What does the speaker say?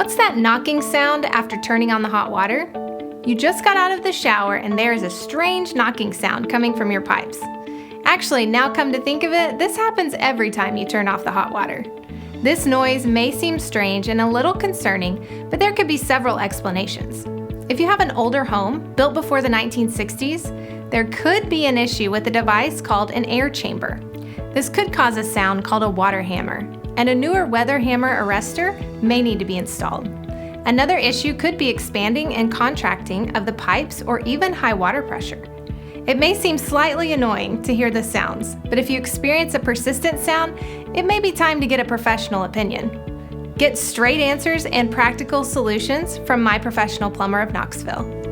What's that knocking sound after turning on the hot water? You just got out of the shower and there is a strange knocking sound coming from your pipes. Actually, now come to think of it, this happens every time you turn off the hot water. This noise may seem strange and a little concerning, but there could be several explanations. If you have an older home built before the 1960s, there could be an issue with a device called an air chamber. This could cause a sound called a water hammer, and a newer weather hammer arrestor may need to be installed. Another issue could be expanding and contracting of the pipes or even high water pressure. It may seem slightly annoying to hear the sounds, but if you experience a persistent sound, it may be time to get a professional opinion. Get straight answers and practical solutions from My Professional Plumber of Knoxville.